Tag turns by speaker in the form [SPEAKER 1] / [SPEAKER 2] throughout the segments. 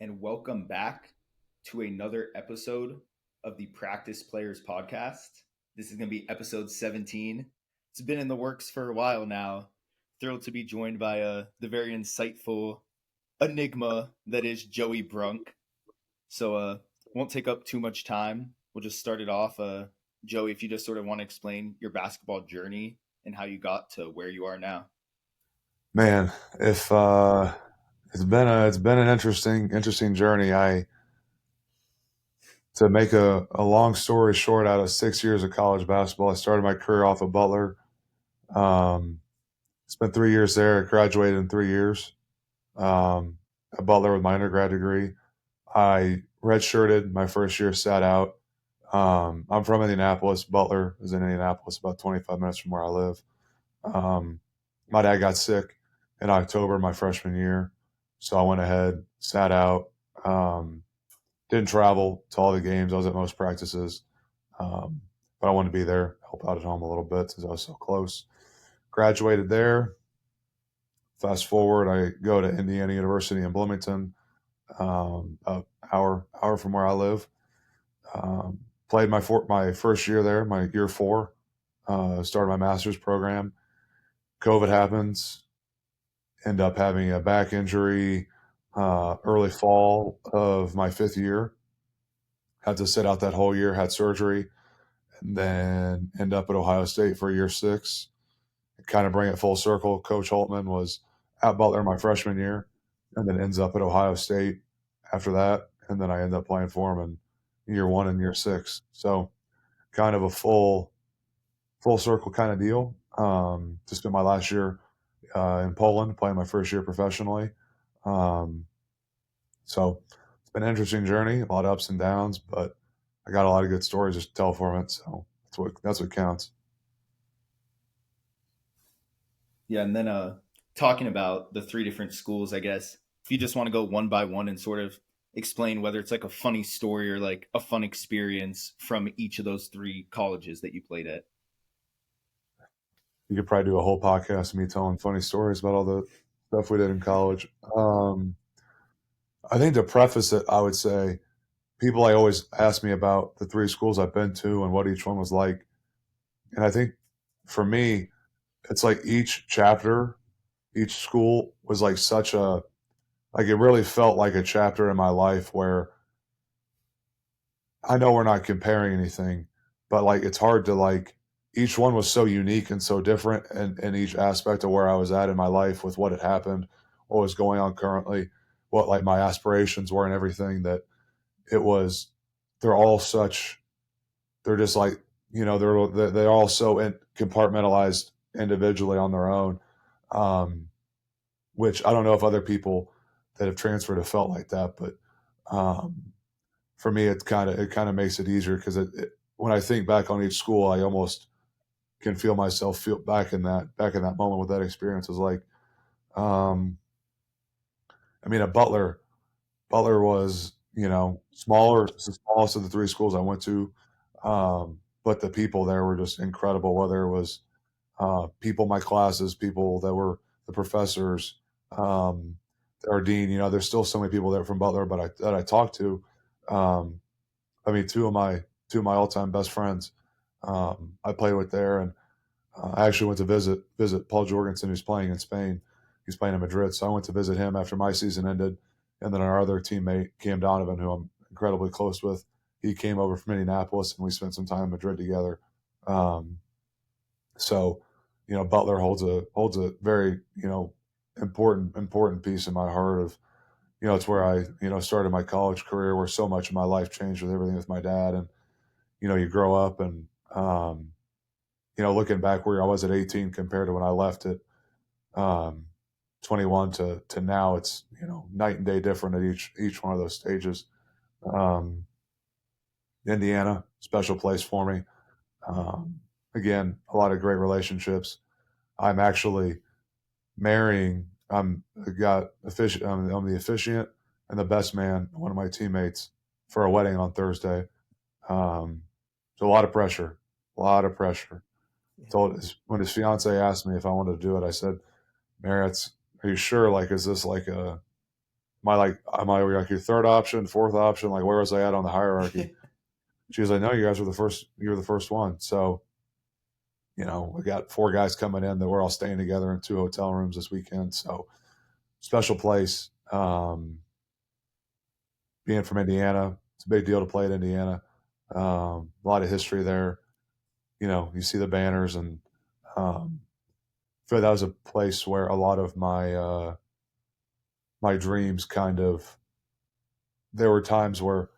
[SPEAKER 1] and welcome back to another episode of the Practice Players Podcast. This is going to be episode 17. It's been in the works for a while now. Thrilled to be joined by the very insightful enigma that is Joey Brunk. So, won't take up too much time. We'll just start it off. Joey, if you just sort of want to explain your basketball journey and how you got to where you are now.
[SPEAKER 2] Man, if it's been an interesting journey. I To make a long story short, out of 6 years of college basketball, I started my career off at Butler. Um, Spent 3 years there. Graduated in 3 years at Butler with my undergrad degree. I redshirted my first year, sat out. I'm from Indianapolis. Butler is in Indianapolis, about 25 minutes from where I live. Um, my dad got sick in October my freshman year, so I went ahead, sat out, didn't travel to all the games. I was at most practices, but I wanted to be there, help out at home a little bit since I was so close. Graduated there. Fast forward, I go to Indiana University in Bloomington, an hour from where I live. Played my first year there, my year four. Started my master's program. COVID happens. End up having a back injury early fall of my fifth year. Had to sit out that whole year, had surgery, and then end up at Ohio State for year six. Kind of bring it full circle. Coach Holtman was at Butler my freshman year and then ends up at Ohio State after that. And then I end up playing for him in year one and year six. So kind of a full circle kind of deal. To spend my last year in Poland, playing my first year professionally. So it's been an interesting journey, a lot of ups and downs, but I got a lot of good stories to tell from it. So that's what counts.
[SPEAKER 1] Yeah, and then talking about the three different schools, I guess, if you just want to go one by one and sort of explain whether it's like a funny story or like a fun experience from each of those three colleges that you played at.
[SPEAKER 2] You could probably do a whole podcast of me telling funny stories about all the stuff we did in college. I think to preface it, I would say people I always ask me about the three schools I've been to and what each one was like. And I think for me, it's like each chapter, each school was like it really felt like a chapter in my life where I know we're not comparing anything, but like it's hard to like each one was so unique and so different in each aspect of where I was at in my life with what had happened, what was going on currently, what like my aspirations were and everything that it was they're all such they're just like they're all so compartmentalized individually on their own, um, which I don't know if other people that have transferred have felt like that, but um, for me, it kind of makes it easier because when I think back on each school, I almost can feel myself feel back in that moment what that experience was like. Um, I mean, at Butler was smaller, it's the smallest of the three schools I went to, but the people there were just incredible. Whether it was people in my classes, people that were the professors, um, our dean. There's still so many people there from Butler, but that I talked to. Um, I mean, two of my all-time best friends I played with there, and I actually went to visit Paul Jorgensen, who's playing in Spain. He's playing in Madrid, so I went to visit him after my season ended, and then our other teammate Cam Donovan, who I'm incredibly close with, he came over from Indianapolis, and we spent some time in Madrid together. Um, so, Butler holds a very important piece in my heart of it's where I started my college career, where so much of my life changed with everything with my dad, and you grow up and looking back where I was at 18 compared to when I left at um, 21 to now, it's night and day different at each one of those stages. Um, Indiana, special place for me. Um, Again, a lot of great relationships. I'm actually marrying. I'm the officiant and the best man, one of my teammates, for a wedding on Thursday. Um, so a lot of pressure, a lot of pressure. When his fiance asked me if I wanted to do it, I said, "Mary, are you sure? Like, is this like am I like your third option, fourth option? Like, where was I at on the hierarchy? She was like, no, you guys were the first. You're the first one. So, we got 4 guys coming in that we're all staying together in 2 hotel rooms this weekend. So special place. Being from Indiana, it's a big deal to play at Indiana. A lot of history there. You see the banners, and I feel like that was a place where a lot of my dreams kind of. There were times where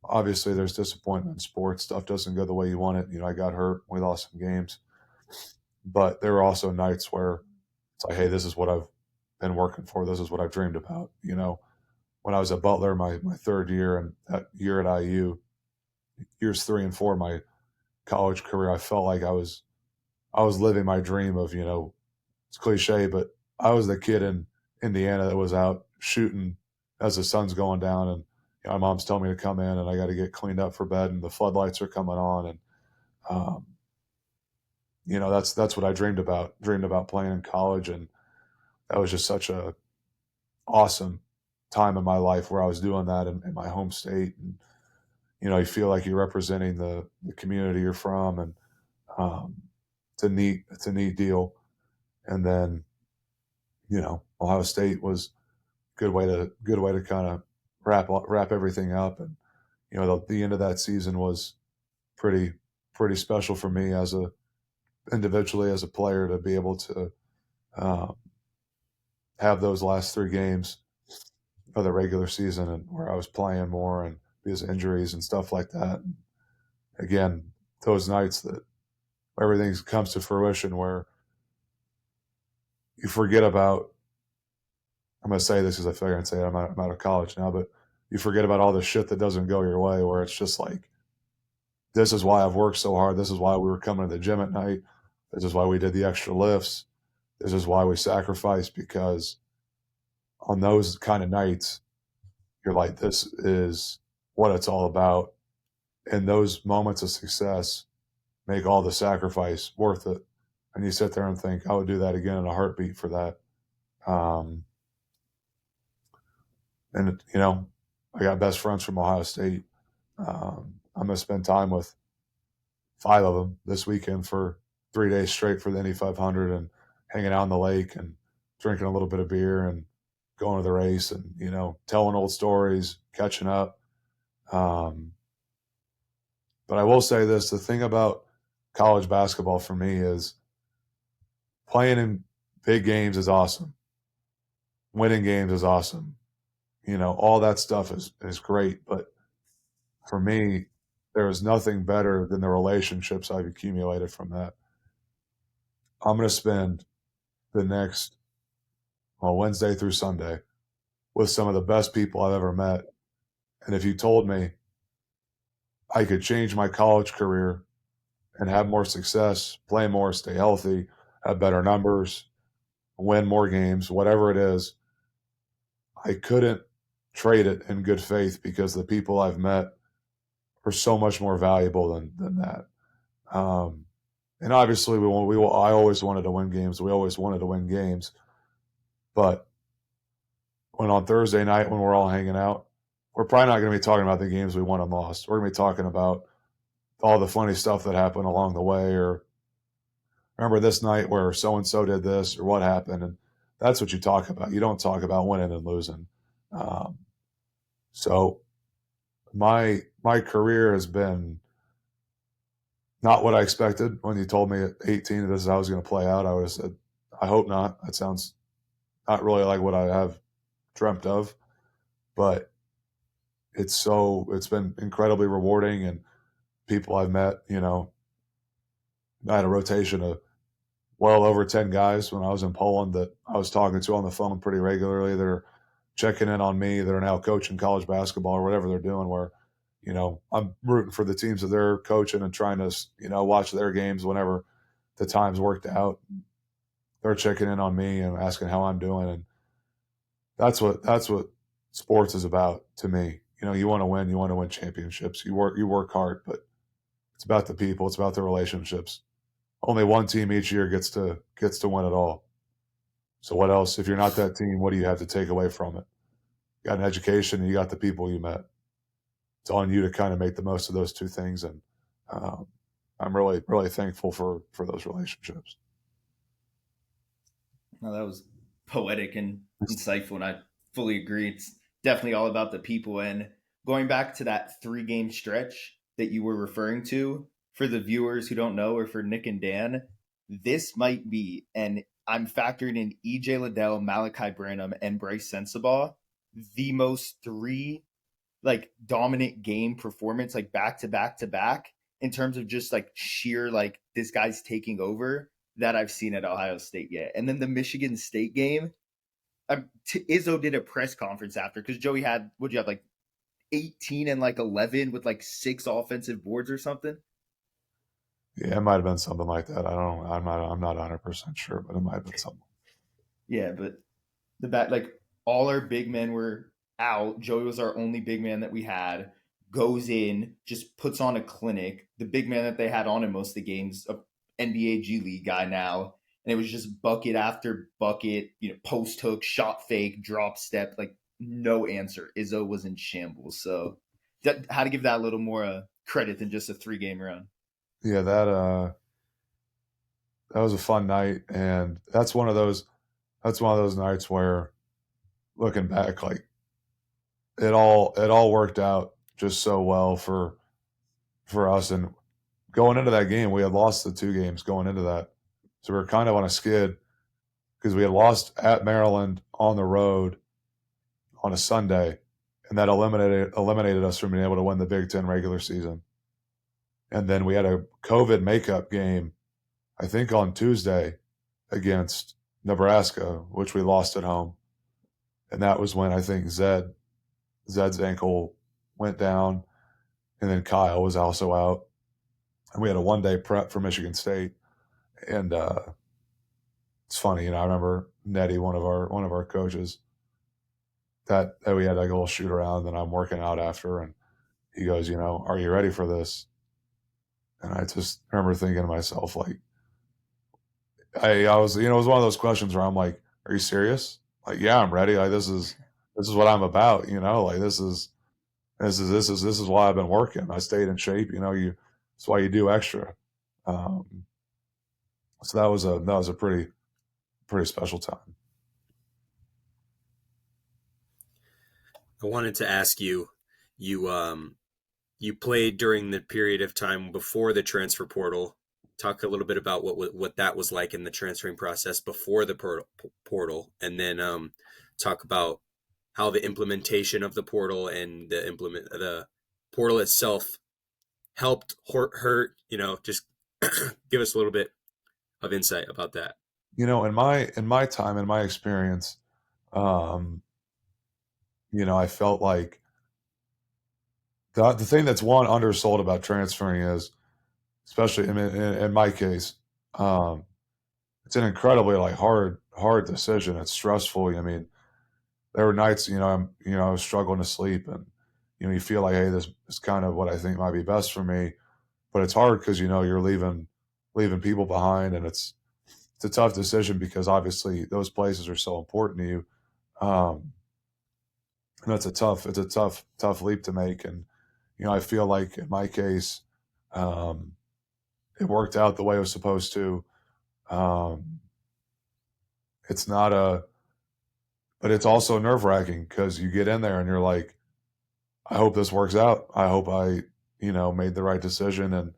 [SPEAKER 2] obviously there's disappointment in sports. Stuff doesn't go the way you want it. I got hurt. We lost some games. But there were also nights where it's like, hey, this is what I've been working for. This is what I've dreamed about. When I was at Butler, my third year, and that year at IU, years 3 and 4 of my college career, I felt like I was living my dream of, it's cliche, but I was the kid in Indiana that was out shooting as the sun's going down, and my mom's telling me to come in, and I got to get cleaned up for bed, and the floodlights are coming on, and that's what I dreamed about. Dreamed about playing in college, and that was just such a awesome time in my life where I was doing that in my home state, and you feel like you're representing the community you're from, and it's a neat deal. And then Ohio State was good way to kind of wrap everything up, and the end of that season was pretty special for me as a individually as a player to be able to have those last 3 games of the regular season, and where I was playing more, and because of injuries and stuff like that. And again, those nights that everything comes to fruition, where you forget about. I'm going to say this because I feel like I can say it. I'm out of college now, but you forget about all the shit that doesn't go your way, where it's just like, this is why I've worked so hard. This is why we were coming to the gym at night. This is why we did the extra lifts. This is why we sacrificed, because on those kind of nights, you're like, this is what it's all about. And those moments of success make all the sacrifice worth it. And you sit there and think, I would do that again in a heartbeat for that. And, I got best friends from Ohio State. I'm going to spend time with 5 of them this weekend for 3 days straight for the Indy 500, and hanging out on the lake and drinking a little bit of beer and going to the race, and, telling old stories, catching up. But I will say this, the thing about college basketball for me is playing in big games is awesome. Winning games is awesome. All that stuff is great. But for me, there is nothing better than the relationships I've accumulated from that. I'm going to spend the next, Wednesday through Sunday with some of the best people I've ever met. And if you told me I could change my college career and have more success, play more, stay healthy, have better numbers, win more games, whatever it is, I couldn't trade it in good faith, because the people I've met are so much more valuable than that. And obviously, I always wanted to win games. We always wanted to win games. But when on Thursday night, when we're all hanging out, we're probably not going to be talking about the games we won and lost. We're going to be talking about all the funny stuff that happened along the way, or remember this night where so-and-so did this, or what happened. And that's what you talk about. You don't talk about winning and losing. So my career has been not what I expected. When you told me at 18 that this is how it was going to play out, I would have said, I hope not. That sounds not really like what I have dreamt of. But it's been incredibly rewarding, and people I've met, I had a rotation of well over 10 guys when I was in Poland that I was talking to on the phone pretty regularly. They're checking in on me, that are now coaching college basketball or whatever they're doing, where, I'm rooting for the teams that they're coaching and trying to, watch their games whenever the time's worked out. They're checking in on me and asking how I'm doing. And that's what sports is about to me. You want to win championships. You work hard, but it's about the people. It's about the relationships. Only one team each year gets to win it all. So what else? If you're not that team, what do you have to take away from it? got an education, and you got the people you met. It's on you to kind of make the most of those two things. And I'm really, really thankful for those relationships.
[SPEAKER 1] No, that was poetic and insightful, and I fully agree. It's definitely all about the people. And going back to that 3 game stretch that you were referring to, for the viewers who don't know, or for Nick and Dan, this might be, and I'm factoring in EJ Liddell, Malachi Branham, and Bryce Sensabaugh, the most 3 like dominant game performance, like back to back to back, in terms of just like sheer like this guy's taking over, that I've seen at Ohio State yet. And then the Michigan State game, Izzo did a press conference after, because Joey had, would you have, like 18 and like 11 with like 6 offensive boards or something.
[SPEAKER 2] Yeah, it might have been something like that. I'm not 100% sure, but it might have been something.
[SPEAKER 1] Yeah, but the back, like all our big men were out. Joey was our only big man that we had. Goes in, just puts on a clinic. The big man that they had on in most of the games, a NBA G League guy now, and it was just bucket after bucket. Post hook, shot fake, drop step, like no answer. Izzo was in shambles. So, how to give that a little more credit than just a 3 game run.
[SPEAKER 2] Yeah, that was a fun night, and that's one of those nights where, looking back, like it all worked out just so well for us. And going into that game, we had lost the 2 games going into that, so we were kind of on a skid because we had lost at Maryland on the road on a Sunday, and that eliminated us from being able to win the Big Ten regular season. And then we had a COVID makeup game, I think on Tuesday, against Nebraska, which we lost at home. And that was when I think Zed's ankle went down, and then Kyle was also out. And we had a 1-day prep for Michigan State. And it's funny, I remember Nettie, one of our coaches, that we had like a little shoot around, and I'm working out after, and he goes, are you ready for this? And I just remember thinking to myself, like, I was, it was one of those questions where I'm like, are you serious? Like, yeah, I'm ready. Like, this is what I'm about, like this is why I've been working. I stayed in shape, that's why you do extra. So that was a pretty special time.
[SPEAKER 3] I wanted to ask you, you played during the period of time before the transfer portal. Talk a little bit about what that was like in the transferring process before the portal, and then talk about how the implementation of the portal and the portal itself helped hurt. Just give us a little bit of insight about that.
[SPEAKER 2] In my time, in my experience, I felt like the thing that's undersold about transferring is, especially in my case, it's an incredibly like hard decision. It's stressful. I mean, there were nights, I was struggling to sleep, and you feel like, hey, this is kind of what I think might be best for me, but it's hard because you're leaving people behind, and it's a tough decision because obviously those places are so important to you. And it's a tough leap to make, and I feel like in my case, it worked out the way it was supposed to. It's not but it's also nerve wracking because you get in there and you're like, I hope this works out. I hope I, made the right decision. And,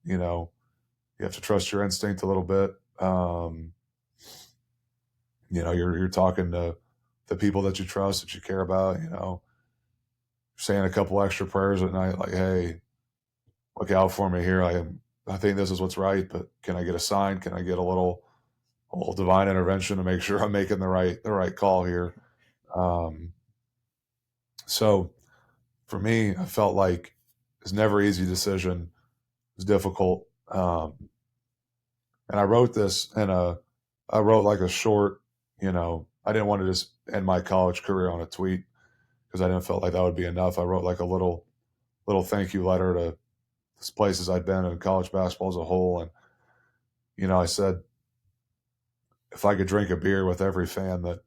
[SPEAKER 2] you have to trust your instinct a little bit. You're talking to the people that you trust, that you care about, saying a couple extra prayers at night, like, hey, look out for me here. I think this is what's right, but can I get a sign? Can I get a little divine intervention to make sure I'm making the right call here? So for me, I felt like it's never an easy decision. It was difficult. And I wrote this I wrote like a short, I didn't want to just end my college career on a tweet because I didn't feel like that would be enough. I wrote like a little thank you letter to the places I'd been in college basketball as a whole. And, I said, if I could drink a beer with every fan that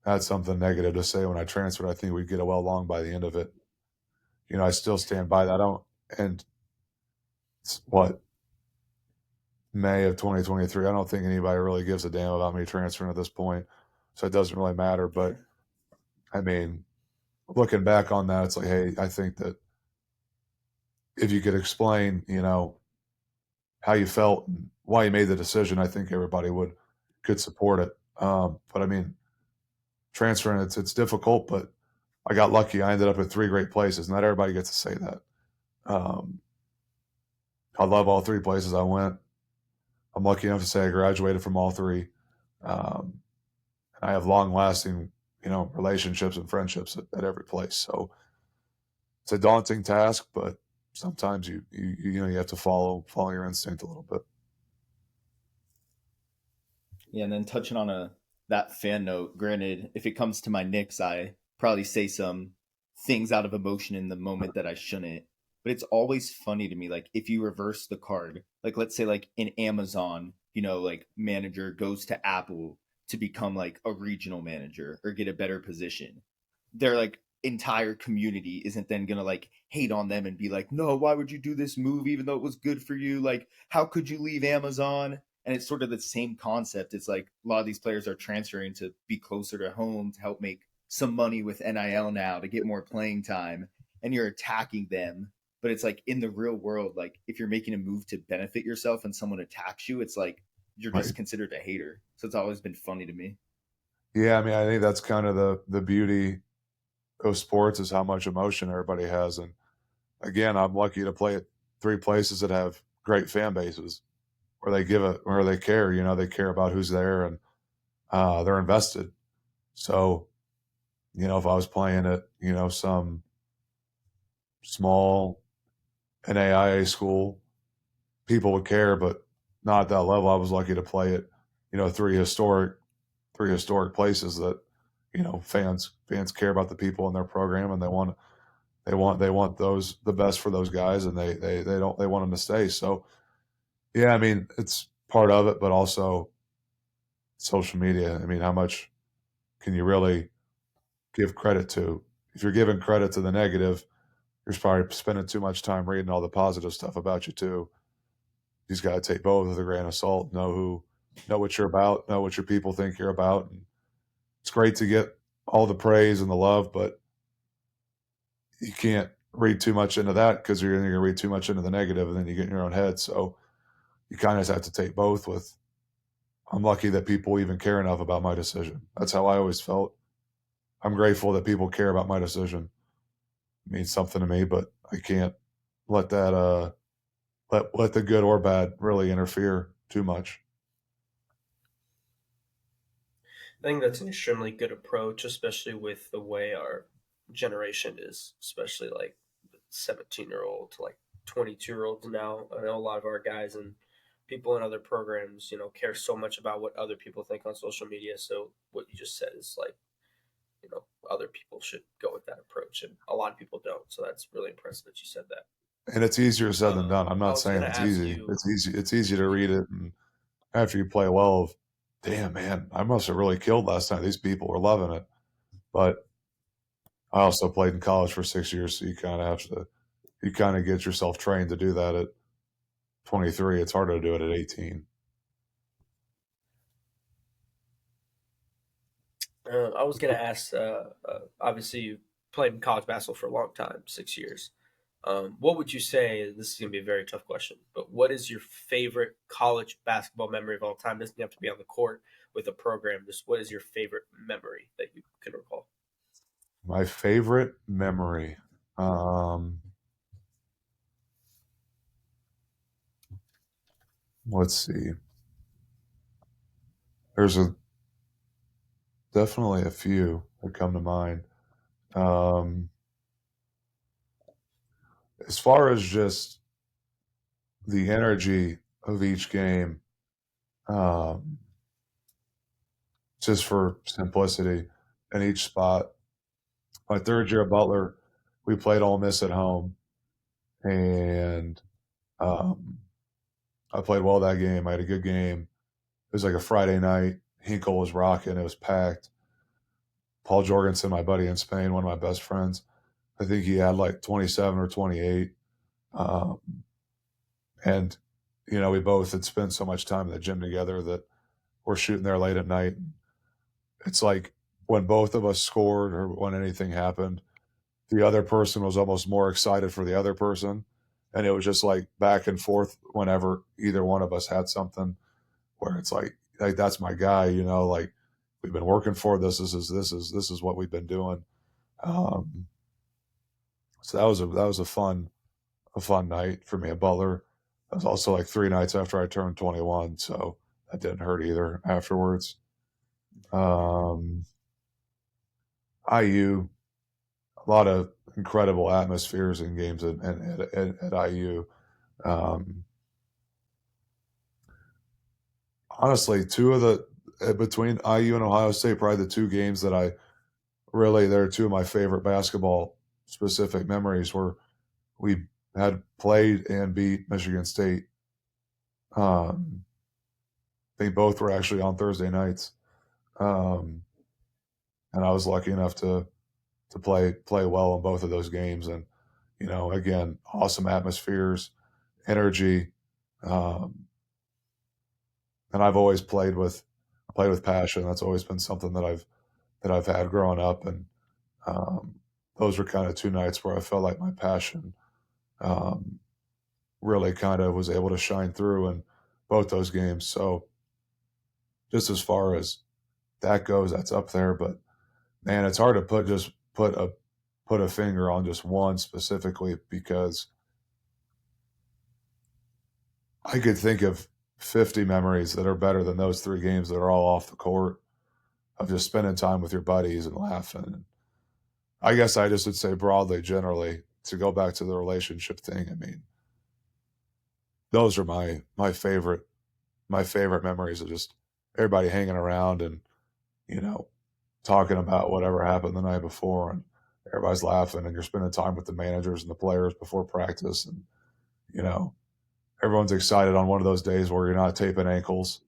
[SPEAKER 2] had something negative to say when I transferred. I think we'd get well along by the end of it. I still stand by that. I don't, and it's what, May of 2023. I don't think anybody really gives a damn about me transferring at this point. So it doesn't really matter. But I mean, looking back on that, it's like, hey, I think that if you could explain, how you felt and why you made the decision, I think everybody could support it. But I mean, transferring, it's difficult, but I got lucky. I ended up at 3 great places. Not everybody gets to say that. I love all 3 places I went. I'm lucky enough to say I graduated from all 3. And I have long-lasting, relationships and friendships at every place. So it's a daunting task, but sometimes you have to follow your instinct a little bit.
[SPEAKER 1] Yeah, and then touching on that fan note, granted, if it comes to my Knicks, I probably say some things out of emotion in the moment that I shouldn't. But it's always funny to me, like if you reverse the card, like let's say like in Amazon, like manager goes to Apple to become like a regional manager or get a better position. Their like entire community isn't then gonna like hate on them and be like, no, why would you do this move even though it was good for you? Like, how could you leave Amazon? And it's sort of the same concept. It's like a lot of these players are transferring to be closer to home to help make some money with NIL now to get more playing time, and you're attacking them. But it's like in the real world, like if you're making a move to benefit yourself and someone attacks you, it's like you're just
[SPEAKER 2] Right.
[SPEAKER 1] considered a hater. So it's always been funny to me.
[SPEAKER 2] Yeah, I mean, I think that's kind of the beauty of sports is how much emotion everybody has. And again, I'm lucky to play at 3 places that have great fan bases where where they care. They care about who's there and they're invested. So, if I was playing at some small NAIA school, people would care, but not at that level. I was lucky to play at 3 historic places that fans care about the people in their program, and they want those the best for those guys, and they want them to stay. So yeah, I mean, it's part of it, but also social media. I mean, how much can you really give credit to? If you're giving credit to the negative, you're probably spending too much time reading all the positive stuff about you too. You just got to take both with a grain of salt. Know what you're about, know what your people think you're about. And it's great to get all the praise and the love, but you can't read too much into that because you're going to read too much into the negative, and then you get in your own head. So you kind of have to take both with, I'm lucky that people even care enough about my decision. That's how I always felt. I'm grateful that people care about my decision. It means something to me, but I can't let that let the good or bad really interfere too much.
[SPEAKER 4] I think that's an extremely good approach, especially with the way our generation is, especially like 17-year-old to like 22-year-olds now. I know a lot of our guys and people in other programs, care so much about what other people think on social media. So what you just said is like, other people should go with that approach, and a lot of people don't. So that's really impressive that you said that.
[SPEAKER 2] And it's easier said than done. I'm
[SPEAKER 4] I
[SPEAKER 2] not
[SPEAKER 4] was
[SPEAKER 2] saying
[SPEAKER 4] gonna
[SPEAKER 2] it's
[SPEAKER 4] ask
[SPEAKER 2] easy.
[SPEAKER 4] you.
[SPEAKER 2] It's easy. It's easy to read it, and after you play well, damn man, I must have really killed last night. These people were loving it. But I also played in college for 6 years, so you kind of get yourself trained to do that at 23. It's harder to do it at 18.
[SPEAKER 4] I was gonna ask. Obviously, you played in college basketball for a long time, 6 years. What would you say? This is gonna be a very tough question, but what is your favorite college basketball memory of all time? Doesn't have to be on the court with a program. Just what is your favorite memory that you can recall?
[SPEAKER 2] My favorite memory. Let's see. There's definitely a few that come to mind. Um, as far as just the energy of each game, um, just for simplicity, in each spot. My 3rd year at Butler, we played Ole Miss at home, and um, I played well that game. I had a good game. It was like a Friday night. Hinkle was rocking. It was packed. Paul Jorgensen, my buddy in Spain, one of my best friends. I think he had like 27 or 28. And, we both had spent so much time in the gym together that we're shooting there late at night. It's like when both of us scored or when anything happened, the other person was almost more excited for the other person. And it was just like back and forth whenever either one of us had something where it's like that's my guy, like we've been working for this. This is what we've been doing. So that was a fun night for me at Butler. It was also like 3 nights after I turned 21, so that didn't hurt either afterwards. IU, a lot of incredible atmospheres in games at IU. Honestly, between IU and Ohio State, probably the 2 games that they're 2 of my favorite basketball specific memories where we had played and beat Michigan State. They both were actually on Thursday nights. And I was lucky enough to play well in both of those games. And, again, awesome atmospheres, energy. And I've always played with passion. That's always been something that I've had growing up. And those were kind of 2 nights where I felt like my passion really kind of was able to shine through in both those games. So just as far as that goes, that's up there. But man, it's hard to put a finger on just one specifically, because I could think of 50 memories that are better than those 3 games that are all off the court of just spending time with your buddies and laughing. And I guess I just would say broadly, generally, to go back to the relationship thing, I mean, those are my favorite memories of just everybody hanging around and, talking about whatever happened the night before, and everybody's laughing, and you're spending time with the managers and the players before practice. And, everyone's excited on one of those days where you're not taping ankles,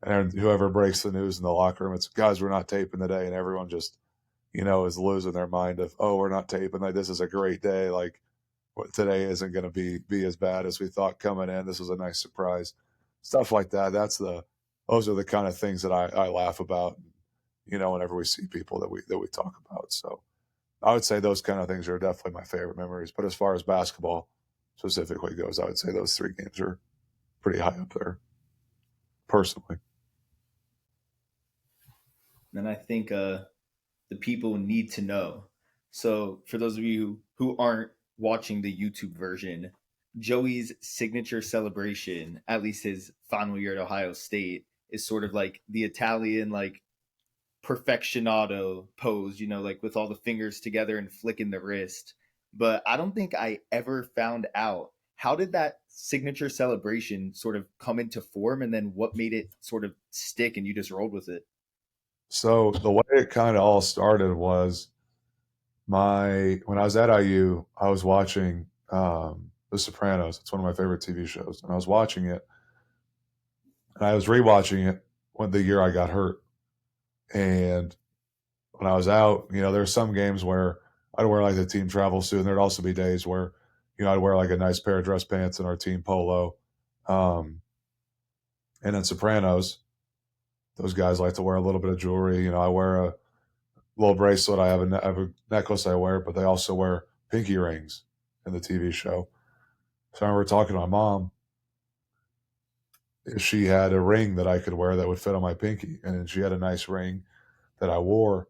[SPEAKER 2] and whoever breaks the news in the locker room, it's guys, we're not taping today. And everyone just, is losing their mind of, oh, we're not taping. Like, this is a great day. Like, today isn't going to be as bad as we thought coming in. This was a nice surprise. Stuff like that. Those are the kind of things that I laugh about, whenever we see people that we talk about. So I would say those kind of things are definitely my favorite memories. But as far as basketball specifically goes, I would say those 3 games are pretty high up there, personally.
[SPEAKER 1] And I think the people need to know. So for those of you who aren't watching the YouTube version, Joey's signature celebration, at least his final year at Ohio State, is sort of like the Italian, like, perfectionado pose, like with all the fingers together and flicking the wrist. But I don't think I ever found out, how did that signature celebration sort of come into form, and then what made it sort of stick and you just rolled with it?
[SPEAKER 2] So the way it kind of all started was when I was at IU, I was watching The Sopranos. It's one of my favorite TV shows. And I was watching it, and I was rewatching it the year I got hurt. And when I was out, there were some games where I'd wear like the team travel suit, and there'd also be days where, I'd wear like a nice pair of dress pants and our team polo. And in Sopranos, those guys like to wear a little bit of jewelry. I wear a little bracelet. I have a necklace I wear, but they also wear pinky rings in the TV show. So I remember talking to my mom. She had a ring that I could wear that would fit on my pinky, and she had a nice ring that I wore.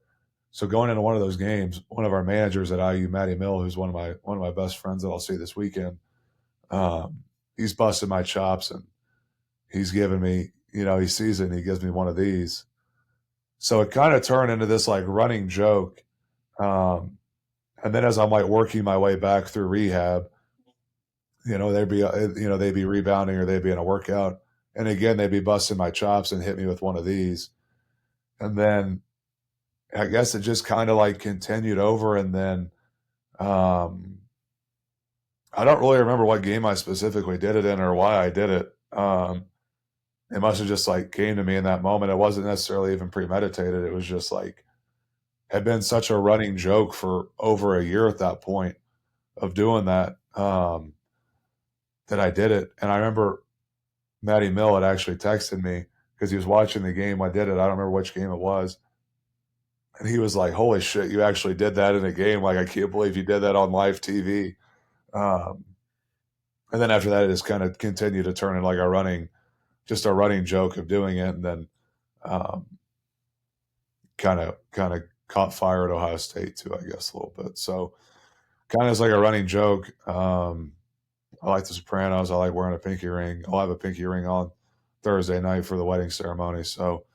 [SPEAKER 2] So going into one of those games, one of our managers at IU, Matty Mill, who's one of my best friends that I'll see this weekend, he's busting my chops, and he's giving me, he sees it and he gives me one of these. So it kind of turned into this like running joke. And then as I'm like working my way back through rehab, they'd be rebounding or they'd be in a workout. And again, they'd be busting my chops and hit me with one of these. And then I guess it just kind of like continued over. And then I don't really remember what game I specifically did it in or why I did it. It must have just like came to me in that moment. It wasn't necessarily even premeditated. It was just like, had been such a running joke for over a year at that point of doing that, that I did it. And I remember Matty Mill had actually texted me because he was watching the game. I did it. I don't remember which game it was. And he was like, holy shit, you actually did that in a game. Like, I can't believe you did that on live TV. And then after that, it just kind of continued to turn into like a running joke of doing it. And then kind of caught fire at Ohio State too, I guess, a little bit. So kind of as like a running joke. I like The Sopranos. I like wearing a pinky ring. I'll have a pinky ring on Thursday night for the wedding ceremony. So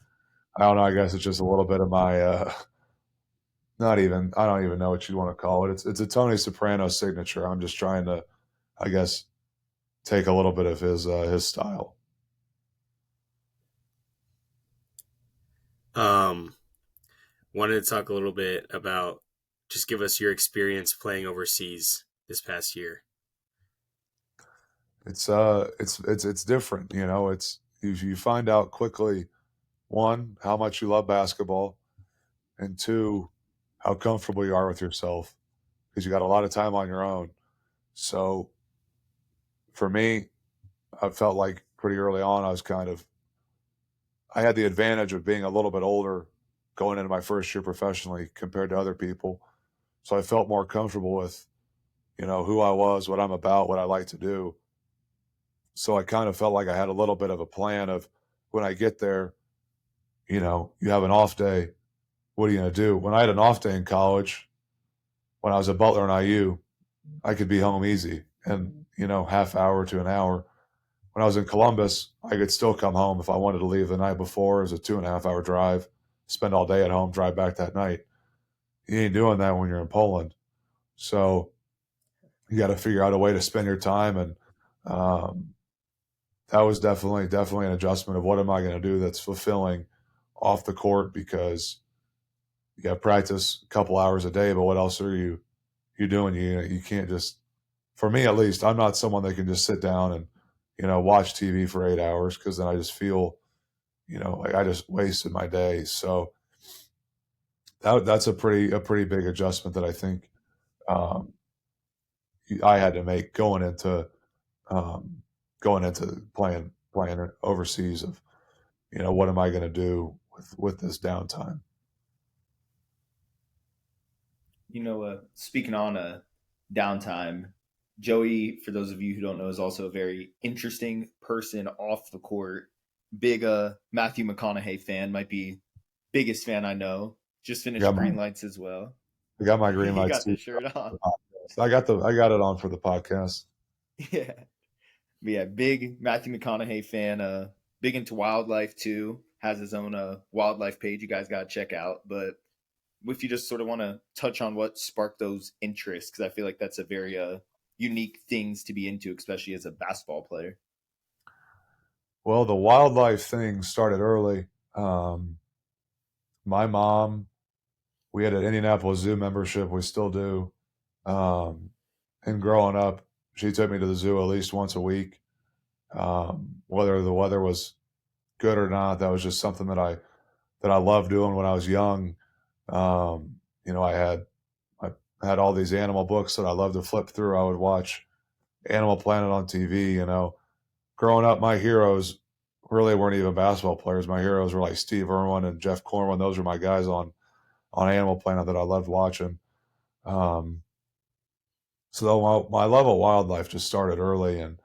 [SPEAKER 2] I don't know. I guess it's just a little bit of my I don't even know what you want to call it. It's a Tony Soprano signature. I'm just trying to, I guess, take a little bit of his style.
[SPEAKER 3] Wanted to talk a little bit about, just give us your experience playing overseas this past year.
[SPEAKER 2] It's different, you know. It's you find out quickly, one, how much you love basketball, and two, how comfortable you are with yourself because you got a lot of time on your own. So for me, I felt like pretty early on I had the advantage of being a little bit older going into my first year professionally compared to other people. So I felt more comfortable with, you know, who I was, what I'm about, what I like to do. So I kind of felt like I had a little bit of a plan of when I get there, you know, you have an off day. What are you going to do? When I had an off day in college, when I was at Butler and IU, I could be home easy and, you know, half hour to an hour. When I was in Columbus, I could still come home if I wanted to leave the night before. It was a 2.5 hour drive, spend all day at home, drive back that night. You ain't doing that when you're in Poland. So you got to figure out a way to spend your time. And that was definitely an adjustment of what am I going to do that's fulfilling off the court, because you got to practice a couple hours a day, but what else are you doing? You can't just, for me at least, I'm not someone that can just sit down and, you know, watch TV for 8 hours, because then I just feel, you know, like I just wasted my day. So that's a pretty big adjustment that I think I had to make going into playing overseas. Of, you know, what am I going to do with this downtime?
[SPEAKER 1] You know, speaking on downtime, Joey, for those of you who don't know, is also a very interesting person off the court. Big Matthew McConaughey fan, might be biggest fan I know. Just finished Green Lights as well.
[SPEAKER 2] I got my Green Lights.
[SPEAKER 1] You got the shirt on.
[SPEAKER 2] I got it on for the podcast.
[SPEAKER 1] Yeah. Yeah, big Matthew McConaughey fan. Big into wildlife too. Has his own wildlife page you guys got to check out. But if you just sort of want to touch on what sparked those interests, because I feel like that's a very unique things to be into, especially as a basketball player.
[SPEAKER 2] Well, the wildlife thing started early. My mom, we had an Indianapolis Zoo membership. We still do. And growing up, she took me to the zoo at least once a week. Whether the weather was good or not, that was just something that I loved doing when I was young. You know, I had all these animal books that I loved to flip through. I would watch Animal Planet on TV. You know, growing up, my heroes really weren't even basketball players. My heroes were like Steve Irwin and Jeff Corwin. Those were my guys on Animal Planet that I loved watching. So my love of wildlife just started early, and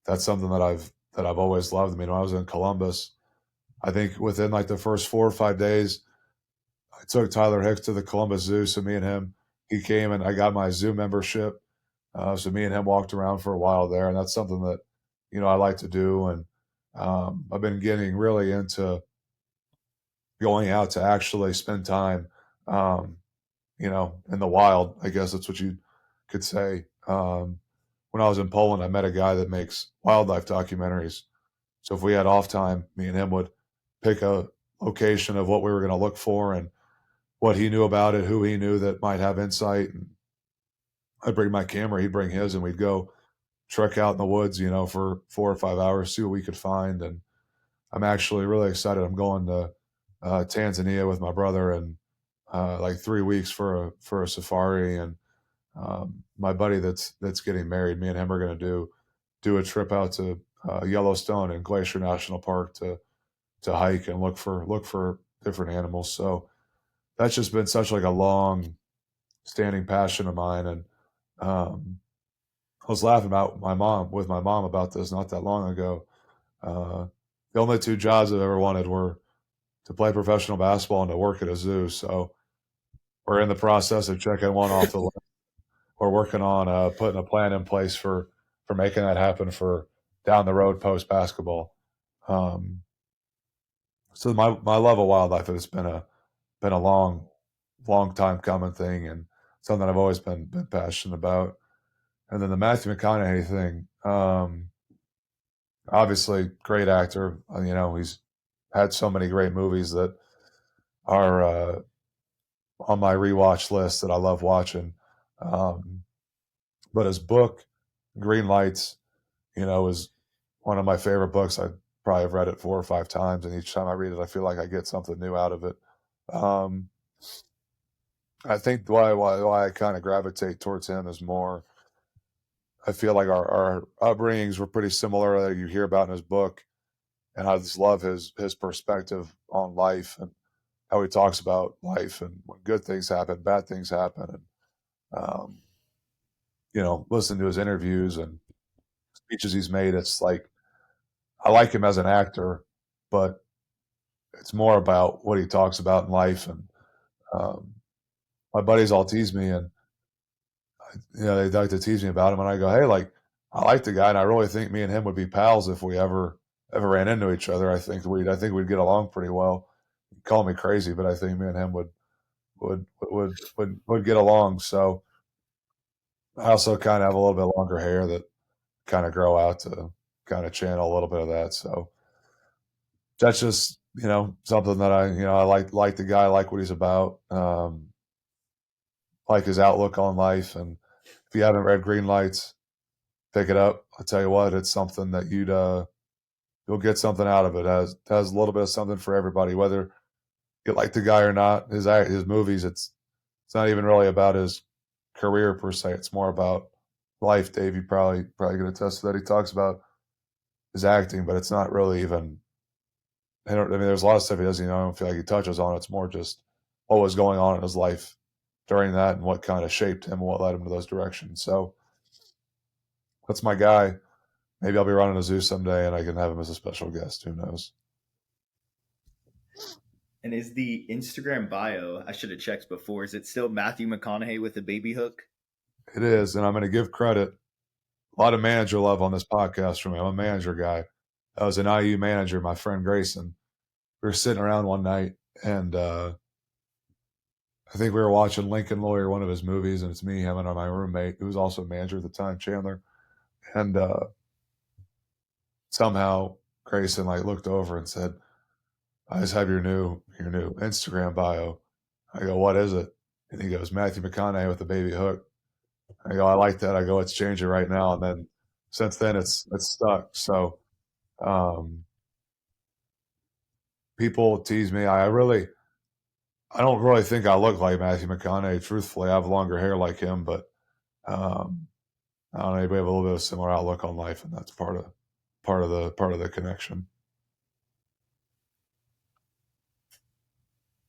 [SPEAKER 2] that's something that I've always loved. I mean, when I was in Columbus, I think within like the first 4 or 5 days, I took Tyler Hicks to the Columbus Zoo. So me and him, he came and I got my zoo membership. So me and him walked around for a while there, and that's something that, you know, I like to do. And I've been getting really into going out to actually spend time, you know, in the wild. I guess that's what you could say. When I was in Poland, I met a guy that makes wildlife documentaries. So if we had off time, me and him would pick a location of what we were going to look for and what he knew about it, who he knew that might have insight. And I'd bring my camera, he'd bring his, and we'd go trek out in the woods, you know, for 4 or 5 hours, see what we could find. And I'm actually really excited. I'm going to Tanzania with my brother and like 3 weeks for a safari. And my buddy that's getting married, me and him are going to do a trip out to Yellowstone and Glacier National Park to hike and look for different animals. So that's just been such like a long standing passion of mine. And I was laughing about my mom about this not that long ago. The only two jobs I've ever wanted were to play professional basketball and to work at a zoo. So we're in the process of checking one off the list. We're working on putting a plan in place for making that happen for down the road post basketball. So my love of wildlife has been a long time coming thing and something I've always been passionate about. And then the Matthew McConaughey thing, obviously great actor. He's had so many great movies that are on my rewatch list that I love watching. But his book, Green Lights, is one of my favorite books. I probably have read it 4 or 5 times, and each time I read it, I feel like I get something new out of it. I think why I kind of gravitate towards him is more, I feel like our upbringings were pretty similar that you hear about in his book. And I just love his perspective on life and how he talks about life and when good things happen, bad things happen. And, listen to his interviews and speeches he's made. It's like, I like him as an actor, but it's more about what he talks about in life. And my buddies all tease me and, they like to tease me about him. And I go, hey, like, I like the guy. And I really think me and him would be pals if we ever ran into each other. I think we'd get along pretty well. You call me crazy, but I think me and him would get along. So I also kind of have a little bit longer hair that kind of grow out to kind of channel a little bit of that. So that's just, something that I like the guy, I like what he's about. Like his outlook on life. And if you haven't read Green Lights, pick it up. I'll tell you what, it's something that you'll get something out of it. It has a little bit of something for everybody, whether you like the guy or not. His movies, it's not even really about his career per se. It's more about life. Dave, you probably can attest to that. He talks about his acting, but it's not really even. There's a lot of stuff he doesn't. I don't feel like he touches on. It's more just what was going on in his life during that and what kind of shaped him and what led him to those directions. So that's my guy. Maybe I'll be running a zoo someday and I can have him as a special guest. Who knows?
[SPEAKER 1] And is the Instagram bio, I should have checked before, is it still Matthew McConaughey with a baby hook?
[SPEAKER 2] It is, and I'm going to give credit. A lot of manager love on this podcast for me. I'm a manager guy. I was an IU manager, my friend Grayson. We were sitting around one night, and I think we were watching Lincoln Lawyer, one of his movies, and it's me, him, and my roommate, who was also a manager at the time, Chandler. And somehow Grayson looked over and said, I just have your new Instagram bio. I go, what is it? And he goes, Matthew McConaughey with the baby hook. I go, I like that. I go, let's change it right now. And then since then it's stuck. So people tease me. I don't really think I look like Matthew McConaughey. Truthfully, I have longer hair like him, but I don't know, maybe we have a little bit of a similar outlook on life, and that's part of the connection.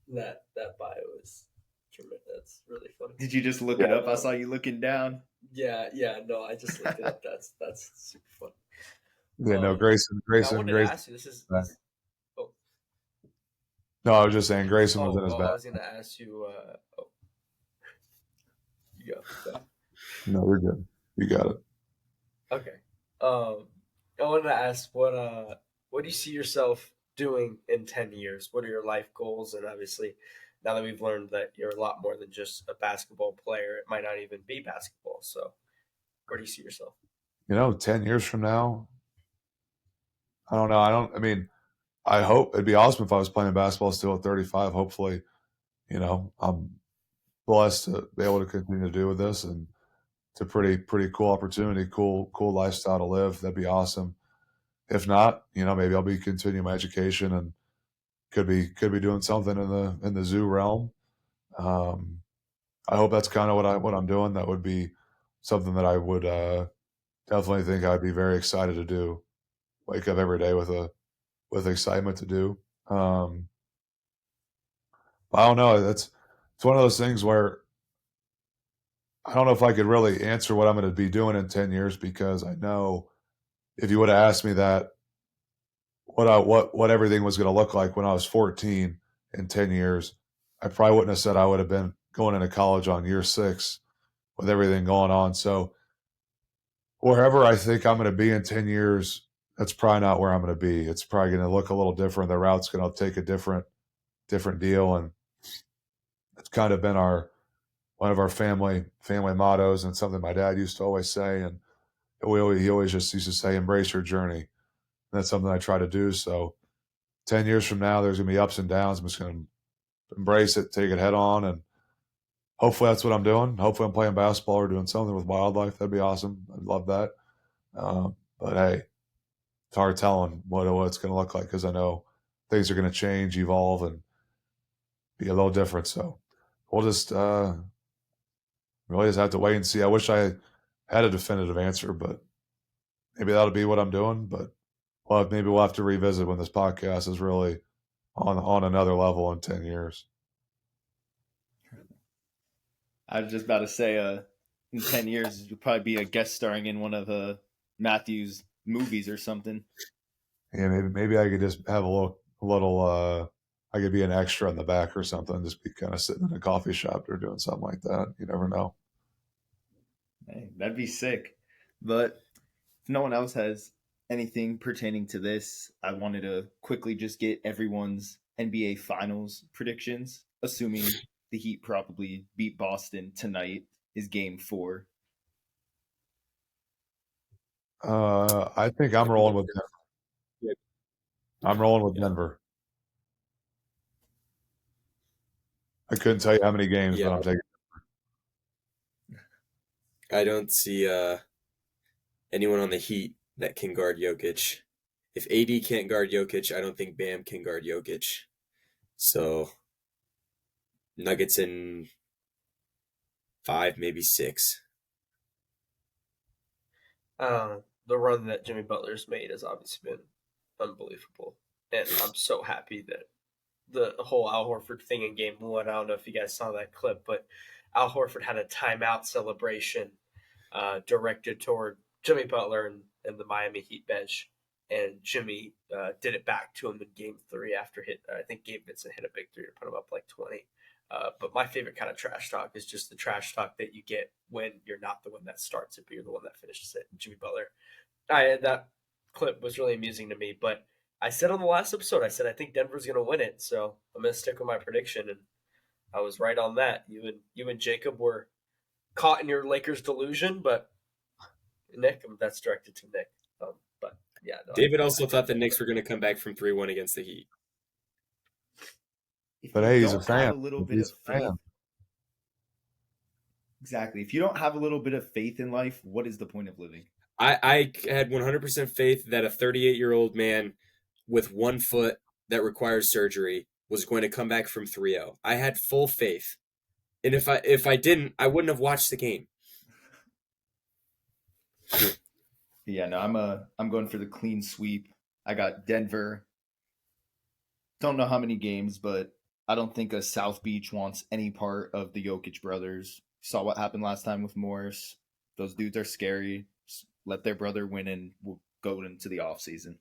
[SPEAKER 4] That bio is tremendous. That's really funny.
[SPEAKER 1] Did you just look it up? I saw you looking down.
[SPEAKER 4] Yeah. No, I just looked it up. That's super fun.
[SPEAKER 2] Yeah, no, Grayson.
[SPEAKER 4] I wanted to ask you. Oh.
[SPEAKER 2] No, I was just saying Grayson was in his back.
[SPEAKER 4] I was going to ask you. You go.
[SPEAKER 2] No, we're good. You got it.
[SPEAKER 4] Okay. I wanted to ask what do you see yourself doing in 10 years? What are your life goals? And obviously, now that we've learned that you're a lot more than just a basketball player, it might not even be basketball. So where do you see yourself? 10
[SPEAKER 2] years from now, I don't know. I hope it'd be awesome if I was playing basketball still at 35. Hopefully, I'm blessed to be able to continue to do with this, and it's a pretty cool opportunity, cool lifestyle to live. That'd be awesome. If not, maybe I'll be continuing my education and could be doing something in the zoo realm. I hope that's kind of what I'm doing. That would be something that I would definitely think I'd be very excited to do. Wake up every day with excitement to do. I don't know. It's one of those things where I don't know if I could really answer what I'm going to be doing in 10 years, because I know if you would have asked me that, what everything was going to look like when I was 14 in 10 years, I probably wouldn't have said I would have been going into college on year 6 with everything going on. So wherever I think I'm going to be in 10 years, that's probably not where I'm going to be. It's probably going to look a little different. The route's going to take a different deal. And it's kind of been one of our family mottos, and something my dad used to always say. And he always just used to say, embrace your journey. And that's something I try to do. So 10 years from now, there's going to be ups and downs. I'm just going to embrace it, take it head on. And hopefully that's what I'm doing. Hopefully I'm playing basketball or doing something with wildlife. That'd be awesome. I'd love that. But hey, it's hard telling what it's going to look like, because I know things are going to change, evolve, and be a little different. So we'll just really just have to wait and see. I wish I had a definitive answer, but maybe that'll be what I'm doing. But maybe we'll have to revisit when this podcast is really on another level in 10 years.
[SPEAKER 1] I was just about to say, in 10 years, you'll probably be a guest starring in one of Matthew's movies or something.
[SPEAKER 2] Yeah, maybe I could just have a little I could be an extra in the back or something, just be kind of sitting in a coffee shop or doing something like that. You never know.
[SPEAKER 1] Hey, that'd be sick. But if no one else has anything pertaining to this, I wanted to quickly just get everyone's NBA Finals predictions, assuming the Heat probably beat Boston tonight is Game 4.
[SPEAKER 2] I think I'm rolling with Denver. I'm rolling with Denver. I couldn't tell you how many games, but I'm taking.
[SPEAKER 3] I don't see anyone on the Heat that can guard Jokic. If AD can't guard Jokic, I don't think Bam can guard Jokic. So Nuggets in 5, maybe 6.
[SPEAKER 4] The run that Jimmy Butler's made has obviously been unbelievable, and I'm so happy that the whole Al Horford thing in Game 1. I don't know if you guys saw that clip, but Al Horford had a timeout celebration directed toward Jimmy Butler and the Miami Heat bench, and Jimmy did it back to him in Game 3 after I think Gabe Vincent hit a big three to put him up like 20. But my favorite kind of trash talk is just the trash talk that you get when you're not the one that starts it, but you're the one that finishes it. And Jimmy Butler, that clip was really amusing to me. But I said on the last episode, I think Denver's going to win it, so I'm going to stick with my prediction, and I was right on that. You and Jacob were caught in your Lakers delusion, but Nick, that's directed to Nick. But yeah, no,
[SPEAKER 3] David also thought the Knicks were going to come back from 3-1 against the Heat.
[SPEAKER 2] But hey, he's a
[SPEAKER 1] Have
[SPEAKER 2] fan.
[SPEAKER 1] a little bit of faith. Exactly. If you don't have a little bit of faith in life, what is the point of living?
[SPEAKER 3] I had 100% faith that a 38-year-old man with one foot that requires surgery was going to come back from 3-0. I had full faith. And if I didn't, I wouldn't have watched the game.
[SPEAKER 1] Yeah, no, I'm going for the clean sweep. I got Denver. Don't know how many games, but I don't think a South Beach wants any part of the Jokic brothers. Saw what happened last time with Morris. Those dudes are scary. Just let their brother win, and we'll go into the offseason.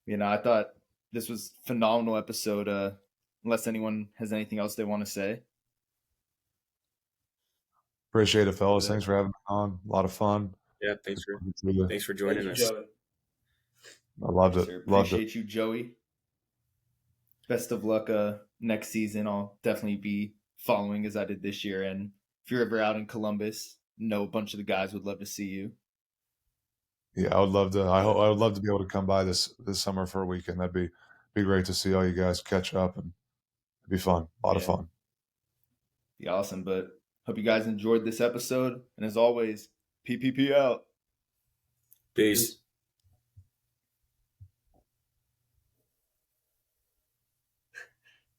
[SPEAKER 1] I thought this was a phenomenal episode. Unless anyone has anything else they want to say.
[SPEAKER 2] Appreciate it, fellas. Thanks for having me on. A lot of fun.
[SPEAKER 3] Yeah, thanks for joining us.
[SPEAKER 4] Joey.
[SPEAKER 2] I loved it.
[SPEAKER 1] Appreciate you, Joey. Best of luck next season. I'll definitely be following as I did this year. And if you're ever out in Columbus, a bunch of the guys would love to see you.
[SPEAKER 2] Yeah, I would love to. I would love to be able to come by this summer for a weekend. That'd be great to see all you guys catch up, and it'd be fun. A lot of fun.
[SPEAKER 1] Be awesome. But hope you guys enjoyed this episode. And as always, PPP out.
[SPEAKER 3] Peace.